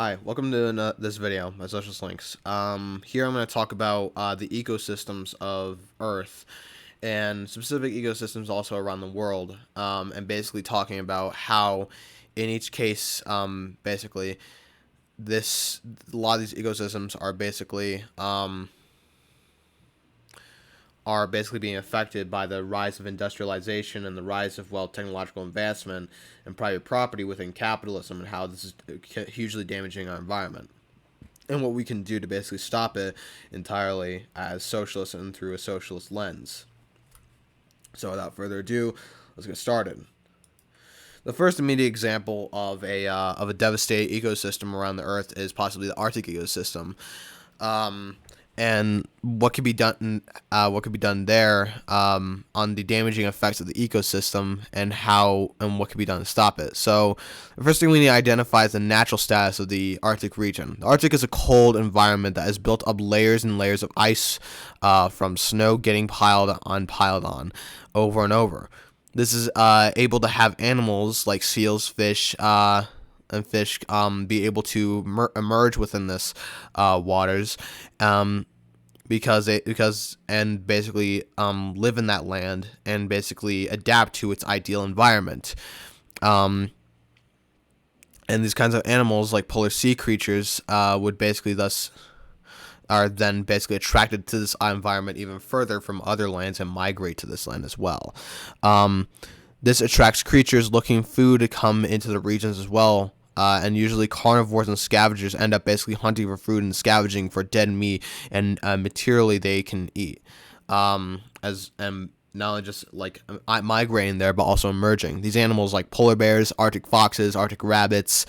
Hi, welcome to this video by Socialist Links. Here I'm going to talk about the ecosystems of Earth and specific ecosystems also around the world, and basically talking about how, in each case, basically, a lot of these ecosystems are basically being affected by the rise of industrialization and the rise of, technological advancement and private property within capitalism, and how this is hugely damaging our environment, and what we can do to basically stop it entirely as socialists and through a socialist lens. So without further ado, let's get started. The first immediate example of a devastated ecosystem around the Earth is possibly the Arctic ecosystem. And what could be done there on the damaging effects of the ecosystem and what could be done to stop it. So the first thing we need to identify is the natural status of the Arctic region. The Arctic is a cold environment that has built up layers and layers of ice from snow getting piled on over and over. This is able to have animals like seals, fish, be able to emerge within this waters, because basically live in that land and basically adapt to its ideal environment. And these kinds of animals, like polar sea creatures, are then basically attracted to this environment even further from other lands and migrate to this land as well. This attracts creatures looking food to come into the regions as well. And usually carnivores and scavengers end up basically hunting for food and scavenging for dead meat and materially they can eat. Not only just like migrating there, but also emerging. These animals like polar bears, Arctic foxes, Arctic rabbits,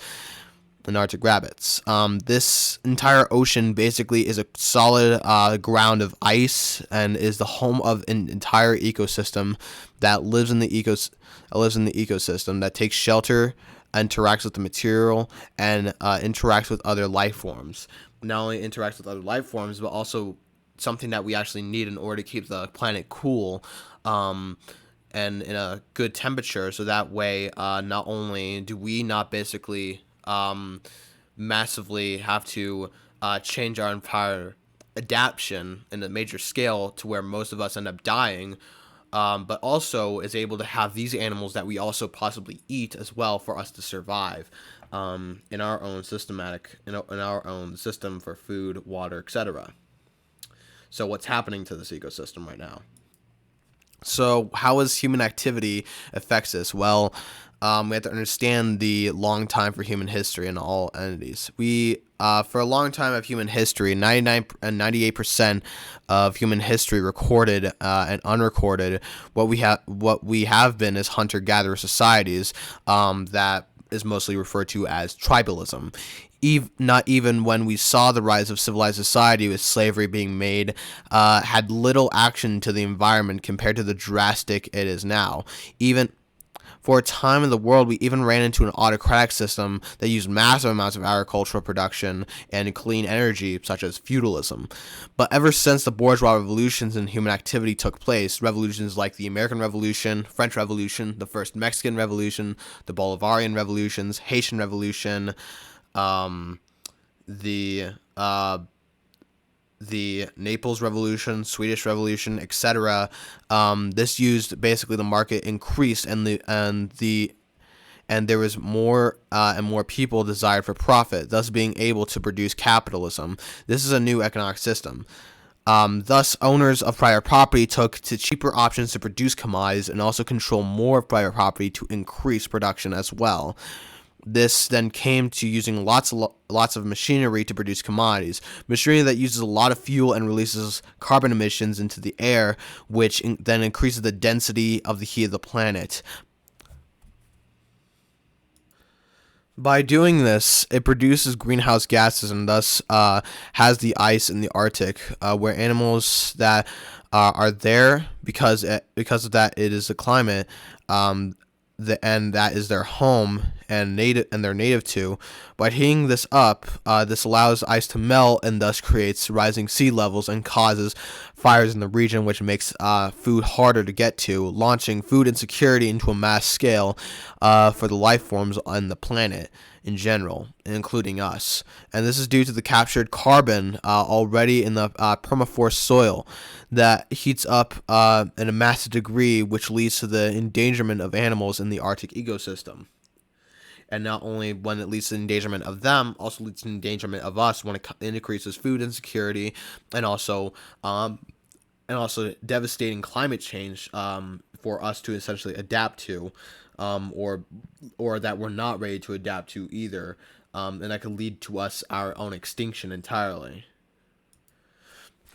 and Arctic rabbits. This entire ocean basically is a solid ground of ice and is the home of an entire ecosystem that lives in the ecosystem, that takes shelter, interacts with the material, and interacts with other life forms. Not only interacts with other life forms, but also something that we actually need in order to keep the planet cool and in a good temperature, so that way not only do we not basically massively have to change our entire adaptation in a major scale to where most of us end up dying, but also is able to have these animals that we also possibly eat as well for us to survive in our own system for food, water, etc. So what's happening to this ecosystem right now? So how is human activity affects this? Well, we have to understand the long time for human history in all entities. We, for a long time of human history, 99 and 98% of human history recorded and unrecorded, what we have been is hunter-gatherer societies that is mostly referred to as tribalism. Not even when we saw the rise of civilized society with slavery being made, had little action to the environment compared to the drastic it is now. Even for a time in the world, we even ran into an autocratic system that used massive amounts of agricultural production and clean energy, such as feudalism. But ever since the bourgeois revolutions in human activity took place, revolutions like the American Revolution, French Revolution, the first Mexican Revolution, the Bolivarian Revolutions, Haitian Revolution, the Naples Revolution, Swedish Revolution, etc. This used basically the market increased and there was more and more people desired for profit, thus being able to produce capitalism. This is a new economic system. Thus, owners of private property took to cheaper options to produce commodities and also control more of private property to increase production as well. This then came to using lots of machinery to produce commodities. Machinery that uses a lot of fuel and releases carbon emissions into the air, which then increases the density of the heat of the planet. By doing this, it produces greenhouse gases and thus has the ice in the Arctic, where animals that are there because of that it is the climate, and that is their home, and they're native to. By heating this up, this allows ice to melt and thus creates rising sea levels and causes fires in the region, which makes food harder to get to, launching food insecurity into a mass scale for the life forms on the planet in general, including us. And this is due to the captured carbon already in the permafrost soil that heats up in a massive degree, which leads to the endangerment of animals in the Arctic ecosystem. And not only when it leads to the endangerment of them, also leads to the endangerment of us when it increases food insecurity, and also devastating climate change for us to essentially adapt to, or that we're not ready to adapt to either, and that could lead to our own extinction entirely.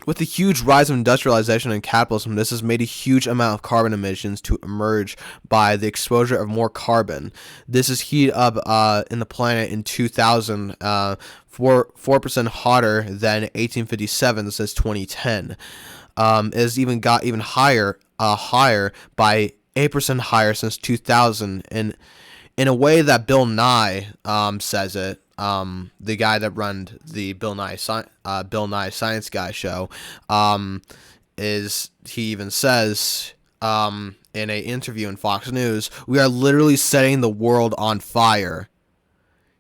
With the huge rise of industrialization and capitalism, this has made a huge amount of carbon emissions to emerge by the exposure of more carbon. This is heated up in the planet in 2000, 4% hotter than 1857 since 2010. It has even got even higher by 8% higher since 2000, and in a way that Bill Nye says it. The guy that runs the Bill Nye Science Guy show, he even says in an interview in Fox News, "We are literally setting the world on fire."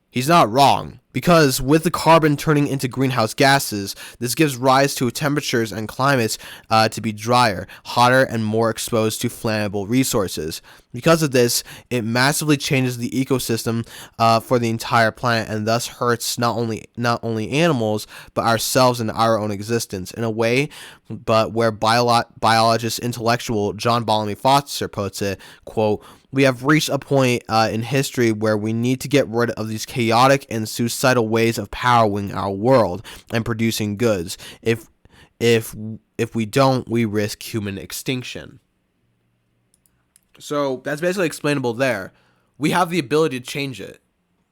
He's not wrong, because with the carbon turning into greenhouse gases, this gives rise to temperatures and climates to be drier, hotter, and more exposed to flammable resources. Because of this, it massively changes the ecosystem for the entire planet, and thus hurts not only animals, but ourselves and our own existence in a way, but where biologist intellectual John Ballamy Foster puts it, quote, "We have reached a point in history where we need to get rid of these chaotic and suicidal ways of powering our world and producing goods. If we don't, we risk human extinction." So that's basically explainable there. We have the ability to change it.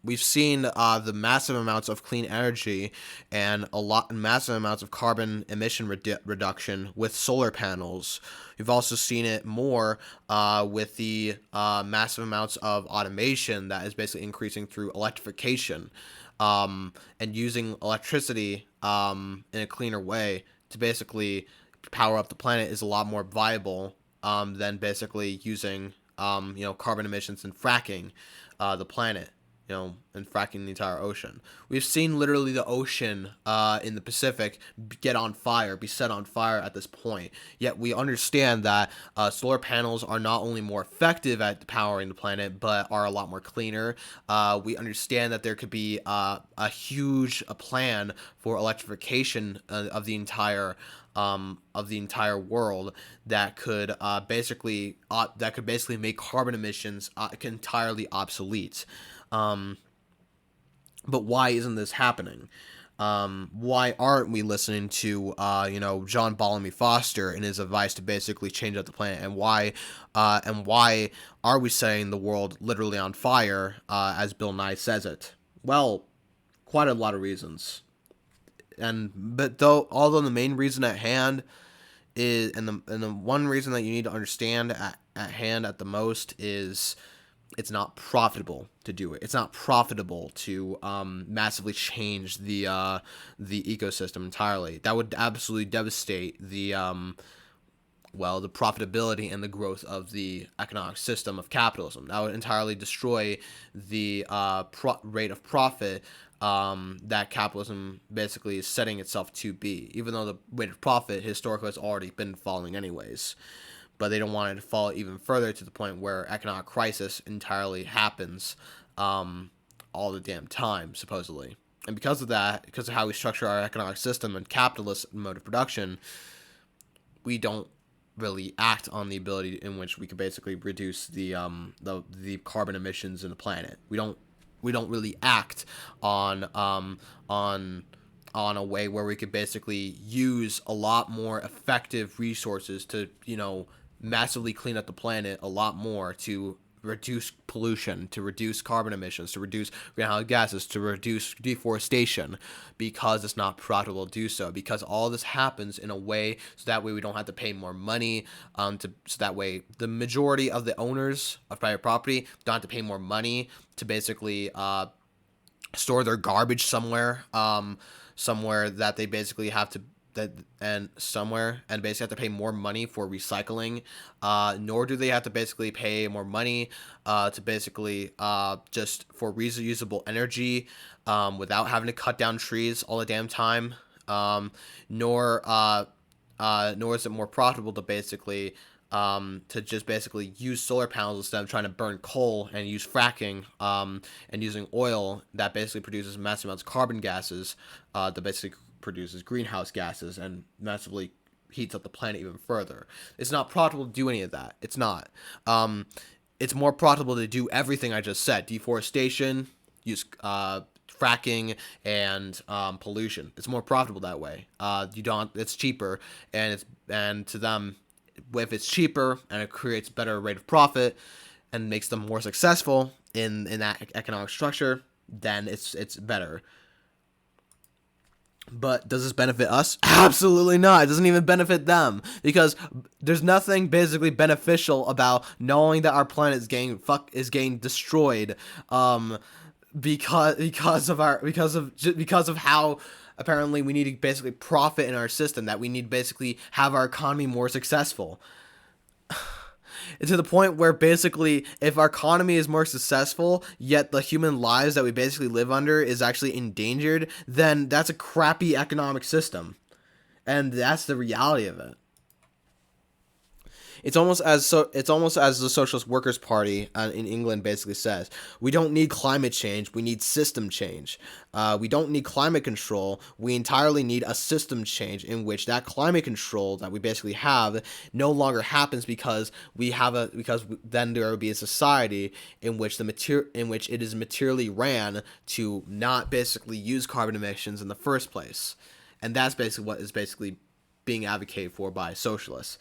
We've seen the massive amounts of clean energy and massive amounts of carbon emission reduction with solar panels. We've also seen it more with the massive amounts of automation that is basically increasing through electrification, and using electricity in a cleaner way to basically power up the planet is a lot more viable than basically using carbon emissions and fracking the planet. And fracking the entire ocean. We've seen literally the ocean in the Pacific be set on fire at this point. Yet we understand that solar panels are not only more effective at powering the planet, but are a lot more cleaner. We understand that there could be a huge plan for electrification of the entire world that could basically make carbon emissions entirely obsolete. But why isn't this happening? Why aren't we listening to John Ballamy Foster and his advice to basically change up the planet? And why are we setting the world literally on fire, as Bill Nye says it? Well, quite a lot of reasons. Although the main reason at hand is, and the one reason that you need to understand at hand at the most is, it's not profitable to do it. It's not profitable to massively change the ecosystem entirely. That would absolutely devastate the profitability and the growth of the economic system of capitalism. That would entirely destroy the rate of profit that capitalism basically is setting itself to be, even though the rate of profit historically has already been falling anyways. But they don't want it to fall even further to the point where economic crisis entirely happens all the damn time, supposedly. And because of how we structure our economic system and capitalist mode of production, we don't really act on the ability in which we could basically reduce the carbon emissions in the planet. We don't really act on a way where we could basically use a lot more effective resources to massively clean up the planet a lot more to reduce pollution, to reduce carbon emissions, to reduce greenhouse gases, to reduce deforestation, because it's not profitable to do so. Because all this happens in a way so that way we don't have to pay more money, so that way the majority of the owners of private property don't have to pay more money to basically store their garbage somewhere, somewhere that they basically have to and basically have to pay more money for recycling, nor do they have to basically pay more money to basically just for reusable energy, without having to cut down trees all the damn time, nor is it more profitable to basically to just basically use solar panels instead of trying to burn coal and use fracking, and using oil that basically produces massive amounts of carbon gases, that basically produces greenhouse gases and massively heats up the planet even further. It's not profitable to do any of that. It's not. It's more profitable to do everything I just said: deforestation, use fracking, and pollution. It's more profitable that way. It's cheaper, and to them, if it's cheaper and it creates better rate of profit and makes them more successful in that economic structure, then it's better. But does this benefit us? Absolutely not. It doesn't even benefit them, because there's nothing basically beneficial about knowing that our planet is getting destroyed, because of how apparently we need to basically profit in our system, that we need to basically have our economy more successful. To the point where basically if our economy is more successful, yet the human lives that we basically live under is actually endangered, then that's a crappy economic system. And that's the reality of it. It's almost as the Socialist Workers' Party in England basically says: we don't need climate change, we need system change. We don't need climate control, we entirely need a system change in which that climate control that we basically have no longer happens, because then there would be a society in which it is materially ran to not basically use carbon emissions in the first place. And that's basically what is basically being advocated for by socialists.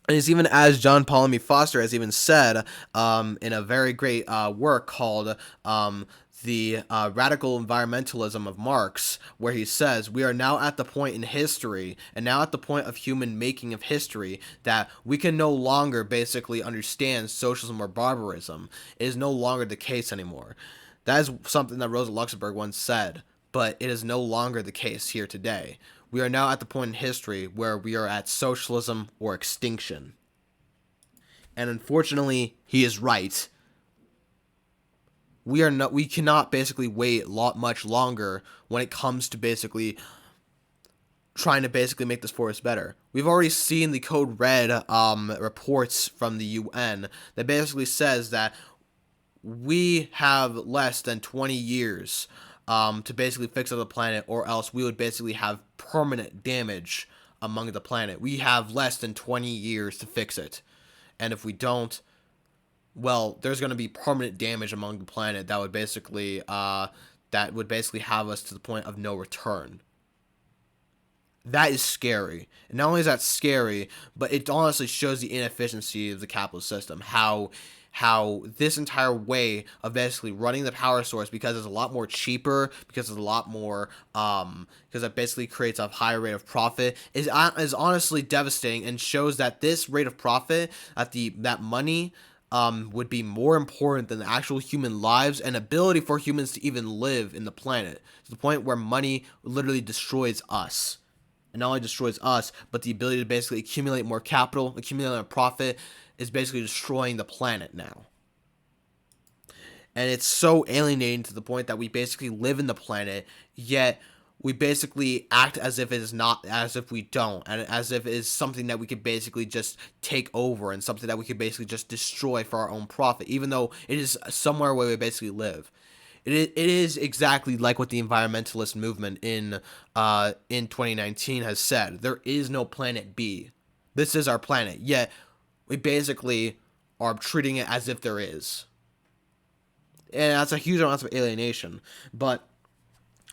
And it's even as John Paul Foster has even said, in a very great work called The Radical Environmentalism of Marx, where he says, we are now at the point in history, and now at the point of human making of history, that we can no longer basically understand socialism or barbarism. It is no longer the case anymore. That is something that Rosa Luxemburg once said, but it is no longer the case here today. We are now at the point in history where we are at socialism or extinction. And unfortunately, he is right. We cannot basically wait much longer when it comes to basically trying to basically make this forest better. We've already seen the Code Red reports from the UN that basically says that we have less than 20 years to basically fix up the planet, or else we would basically have permanent damage among the planet. We have less than 20 years to fix it. And if we don't, well, there's going to be permanent damage among the planet that would basically have us to the point of no return. That is scary. And not only is that scary, but it honestly shows the inefficiency of the capitalist system. How this entire way of basically running the power source, because it's a lot more cheaper, because it's a lot more, because it basically creates a higher rate of profit, is honestly devastating, and shows that this rate of profit, that money, would be more important than the actual human lives and ability for humans to even live in the planet, to the point where money literally destroys us. And not only destroys us, but the ability to basically accumulate more capital, accumulate more profit, is basically destroying the planet now. And it's so alienating to the point that we basically live in the planet, yet we basically act as if it is not, as if we don't, and as if it is something that we could basically just take over, and something that we could basically just destroy for our own profit, even though it is somewhere where we basically live. It is exactly like what the environmentalist movement in 2019 has said. There is no planet B. This is our planet, yet we basically are treating it as if there is. And that's a huge amount of alienation. But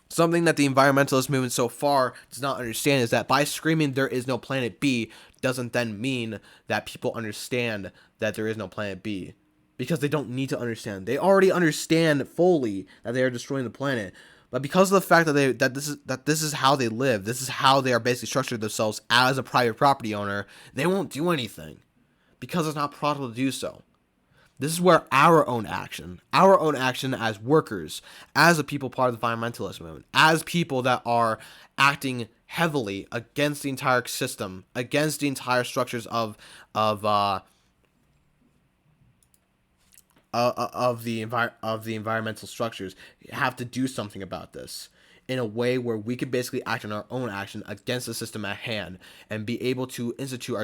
something that the environmentalist movement so far does not understand is that by screaming there is no planet B doesn't then mean that people understand that there is no planet B, because they don't need to understand. They already understand fully that they are destroying the planet. But because of the fact that this is how they live, this is how they are basically structured themselves as a private property owner, they won't do anything because it's not profitable to do so. This is where our own action as workers, as a people part of the environmentalist movement, as people that are acting heavily against the entire system, against the entire structures of the environmental structures, have to do something about this in a way where we could basically act on our own action against the system at hand, and be able to institute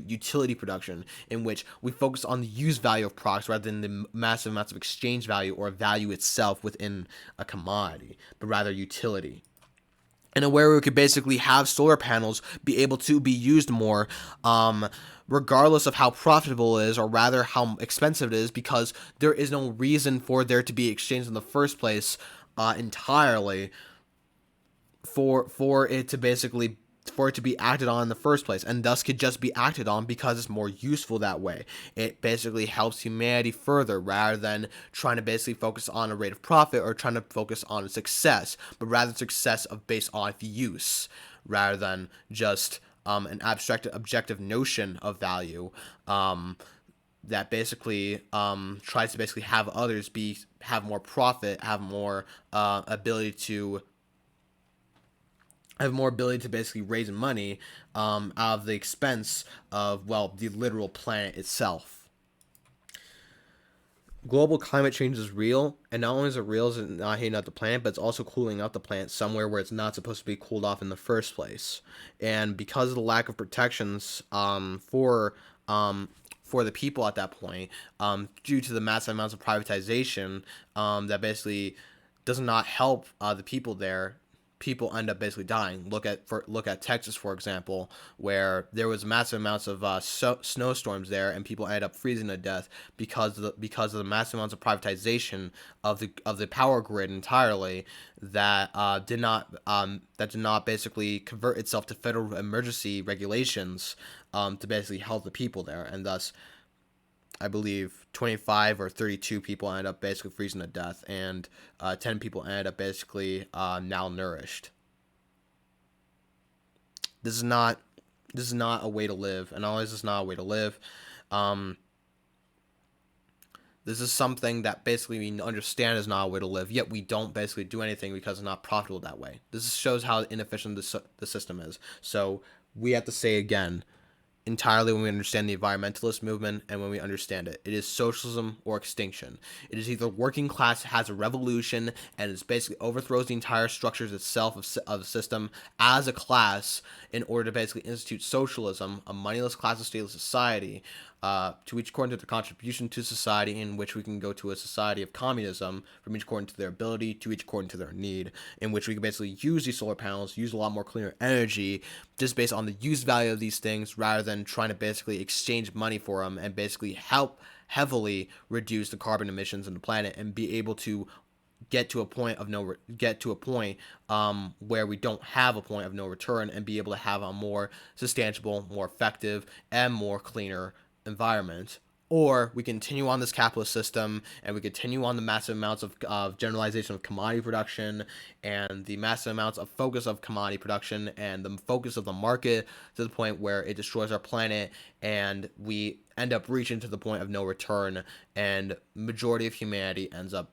utility production, in which we focus on the use value of products rather than the massive amounts of exchange value or value itself within a commodity, but rather utility. In a way where we could basically have solar panels be able to be used more, regardless of how profitable it is, or rather how expensive it is, because there is no reason for there to be exchange in the first place, entirely, for it to be acted on in the first place, and thus could just be acted on because it's more useful that way. It basically helps humanity further, rather than trying to basically focus on a rate of profit or trying to focus on success, but rather success based on use, rather than just an abstract objective notion of value, that basically tries to basically have others have more profit, have more ability to basically raise money out of the expense of, well, the literal planet itself. Global climate change is real, and not only is it real, is it not heating up the planet, but it's also cooling out the planet somewhere where it's not supposed to be cooled off in the first place. And because of the lack of protections for the people at that point, due to the massive amounts of privatization that basically does not help the people there, people end up basically dying. Look at Texas, for example, where there was massive amounts of snowstorms there, and people ended up freezing to death because of the massive amounts of privatization of the power grid entirely, that did not basically convert itself to federal emergency regulations to basically help the people there, and thus, I believe 25 or 32 people ended up basically freezing to death, and 10 people ended up basically malnourished. This is not a way to live, and always is not a way to live. This is something that basically we understand is not a way to live, yet we don't basically do anything because it's not profitable that way. This shows how inefficient the system is. So we have to say again, entirely, when we understand the environmentalist movement and when we understand it is socialism or extinction. It is either working class has a revolution and it basically overthrows the entire structures itself of the system as a class, in order to basically institute socialism, a moneyless class of stateless society, to each according to their contribution to society, in which we can go to a society of communism, from each according to their ability, to each according to their need, in which we can basically use these solar panels, use a lot more cleaner energy, just based on the use value of these things, rather than trying to basically exchange money for them, and basically help heavily reduce the carbon emissions in the planet, and be able to get to a point where we don't have a point of no return, and be able to have a more sustainable, more effective, and more cleaner environment. Or we continue on this capitalist system, and we continue on the massive amounts of generalization of commodity production, and the massive amounts of focus of commodity production, and the focus of the market, to the point where it destroys our planet, and we end up reaching to the point of no return, and majority of humanity ends up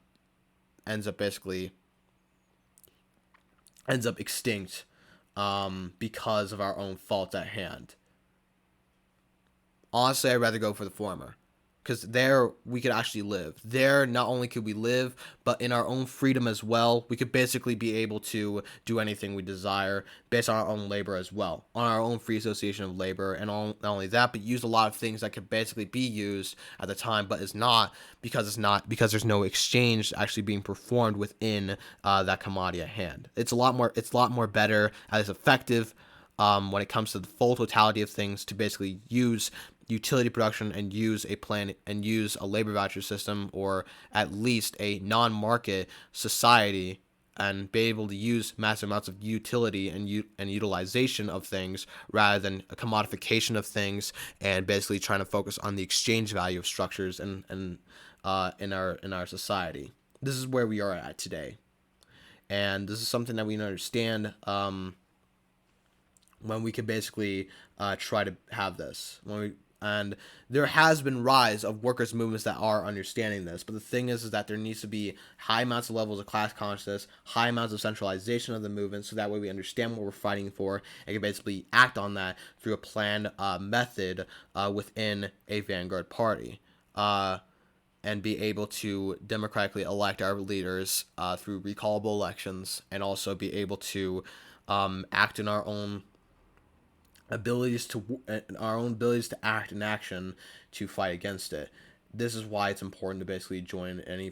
extinct because of our own fault at hand. Honestly, I'd rather go for the former, because there we could actually live. There, not only could we live, but in our own freedom as well. We could basically be able to do anything we desire based on our own labor as well, on our own free association of labor, and not only that, but use a lot of things that could basically be used at the time, but is not, because there's no exchange actually being performed within that commodity at hand. It's a lot more better, as effective when it comes to the full totality of things, to basically use utility production and use a labor voucher system, or at least a non-market society and be able to use massive amounts of utility and utilization of things rather than a commodification of things, and basically trying to focus on the exchange value of structures and in our society. This is where we are at today, and this is something that we can understand when we can basically try to have this. And there has been rise of workers' movements that are understanding this, but the thing is that there needs to be high amounts of levels of class consciousness, high amounts of centralization of the movement, so that way we understand what we're fighting for and can basically act on that through a planned method within a vanguard party. And be able to democratically elect our leaders through recallable elections, and also be able to act in our own abilities to act in action to fight against it. This is why it's important to basically join a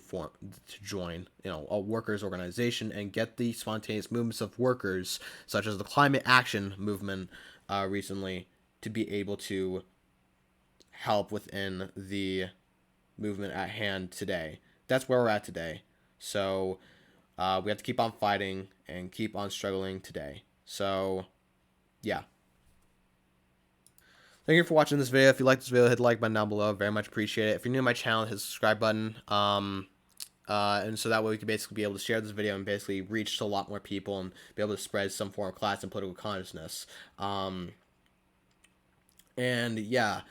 workers organization and get the spontaneous movements of workers, such as the climate action movement recently, to be able to help within the movement at hand today. That's where we're at today. So we have to keep on fighting and keep on struggling today. So yeah. Thank you for watching this video. If you like this video, hit the like button down below. Very much appreciate it. If you're new to my channel, hit the subscribe button. And so that way we can basically be able to share this video and basically reach to a lot more people and be able to spread some form of class and political consciousness. And yeah,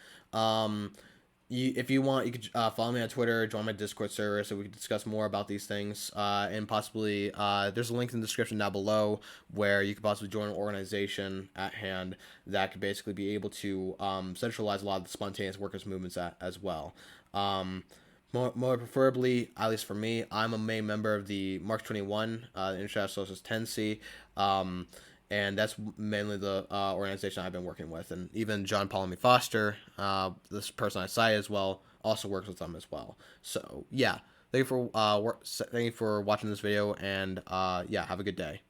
if you want, you could follow me on Twitter, join my Discord server so we can discuss more about these things. And possibly, there's a link in the description down below where you could possibly join an organization at hand that could basically be able to centralize a lot of the spontaneous workers' movements as well. More preferably, at least for me, I'm a main member of the March 21, the International Socialist Tendency. And that's mainly the organization I've been working with. And even John Paul Foster, this person I cited as well, also works with them as well. So yeah, thank you for watching this video, and yeah, have a good day.